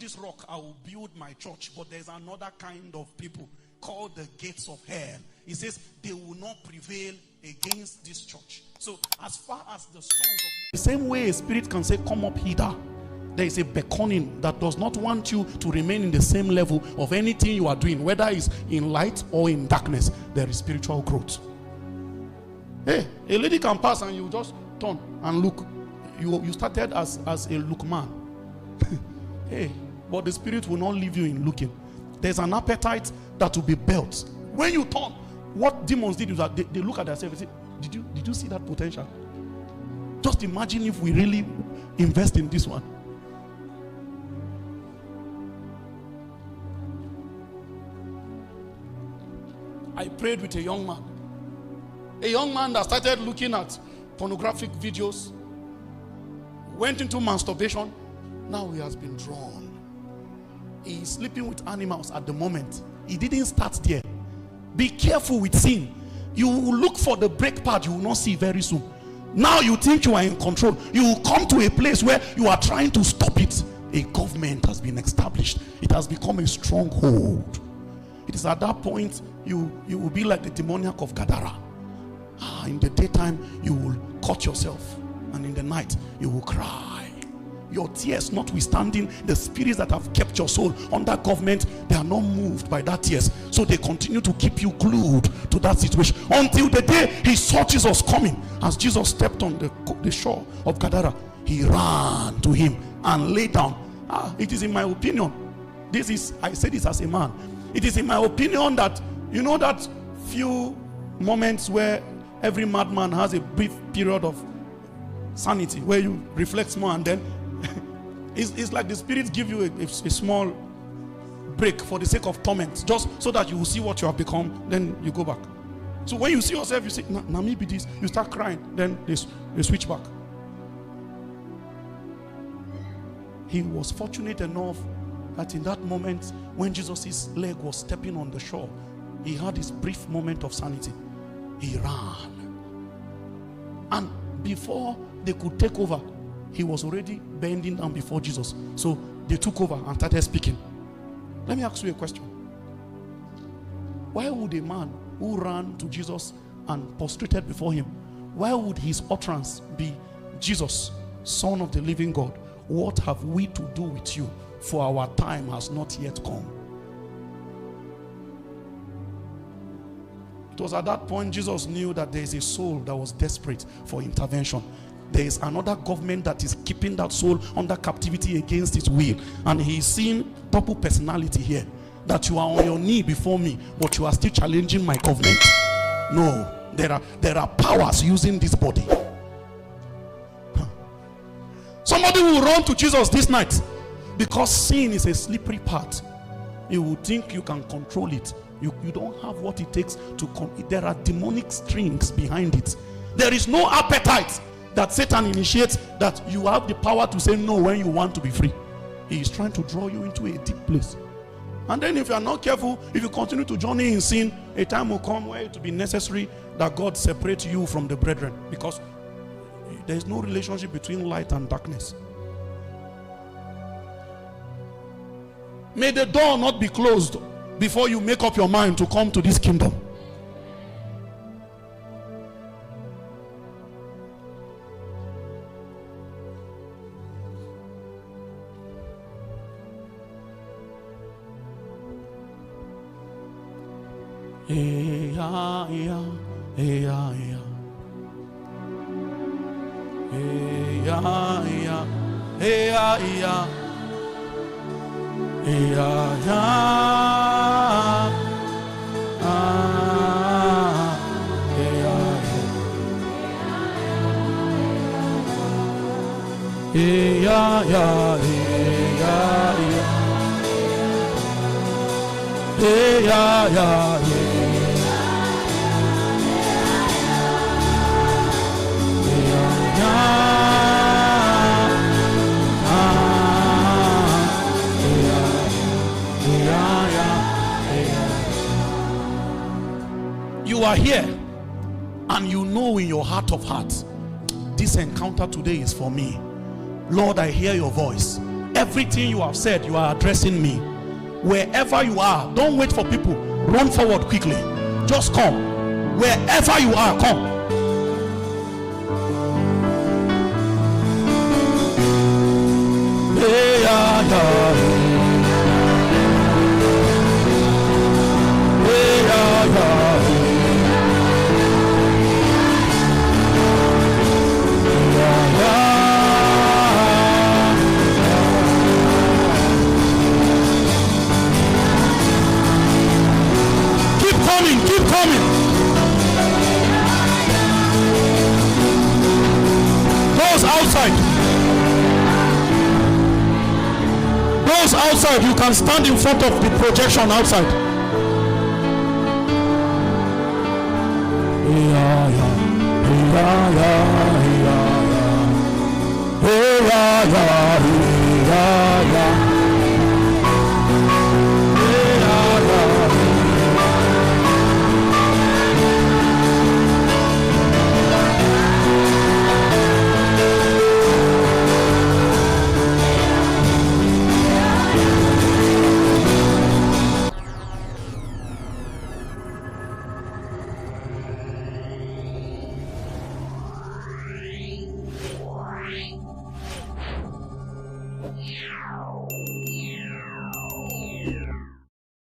this rock I will build my church. But there's another kind of people called the gates of hell. He says they will not prevail against this church. So as far as the sons of the same way a spirit can say, come up hither, there is a beckoning that does not want you to remain in the same level of anything you are doing, whether it's in light or in darkness. There is spiritual growth. Hey, a lady can pass and you just turn and look. You started as a look man. Hey, but the spirit will not leave you in looking. There's an appetite that will be built. When you turn, what demons did is that they look at themselves and say, did you see that potential? Just imagine if we really invest in this one. I prayed with a young man that started looking at pornographic videos, went into masturbation. Now he has been drawn. He is sleeping with animals at the moment. He didn't start there. Be careful with sin. You will look for the break part you will not see very soon. Now you think you are in control. You will come to a place where you are trying to stop it. A government has been established. It has become a stronghold. It is at that point you will be like the demoniac of Gadara. In the daytime you will cut yourself, and in the night you will cry. Your tears notwithstanding, the spirits that have kept your soul under government, they are not moved by that tears. So they continue to keep you glued to that situation until the day he saw Jesus coming. As Jesus stepped on the shore of Gadara, he ran to him and lay down. It is in my opinion, I say this as a man, it is in my opinion that, you know, that few moments where every madman has a brief period of sanity, where you reflect more, and then it's like the spirits give you a small break for the sake of torment, just so that you will see what you have become, then you go back. So when you see yourself, you say, nah, maybe this, you start crying, then they switch back. He was fortunate enough that in that moment, when Jesus' leg was stepping on the shore, he had this brief moment of sanity. He ran. And before they could take over, he was already bending down before Jesus. So they took over and started speaking. Let me ask you a question. Why would a man who ran to Jesus and prostrated before him, why would his utterance be, Jesus, Son of the living God, what have we to do with you? For our time has not yet come. It was at that point Jesus knew that there is a soul that was desperate for intervention. There is another government that is keeping that soul under captivity against its will. And he's seeing double personality here. That you are on your knee before me, but you are still challenging my covenant. No, there are powers using this body. Somebody will run to Jesus this night. Because sin is a slippery path. You will think you can control it. You don't have what it takes to there are demonic strings behind it. There is no appetite that Satan initiates that you have the power to say no when you want to be free. He is trying to draw you into a deep place. And then if you are not careful, if you continue to journey in sin, a time will come where it will be necessary that God separate you from the brethren, because there is no relationship between light and darkness. May the door not be closed before you make up your mind to come to this kingdom. You are here and you know in your heart of hearts, this encounter today is for me. Lord, I hear your voice. everything you have said, you are addressing me. Wherever you are, don't wait for people. Run forward quickly. Just come. Wherever you are, come. Keep coming. Those outside. Those outside, you can stand in front of the projection outside. Yeah, yeah, yeah, yeah, yeah.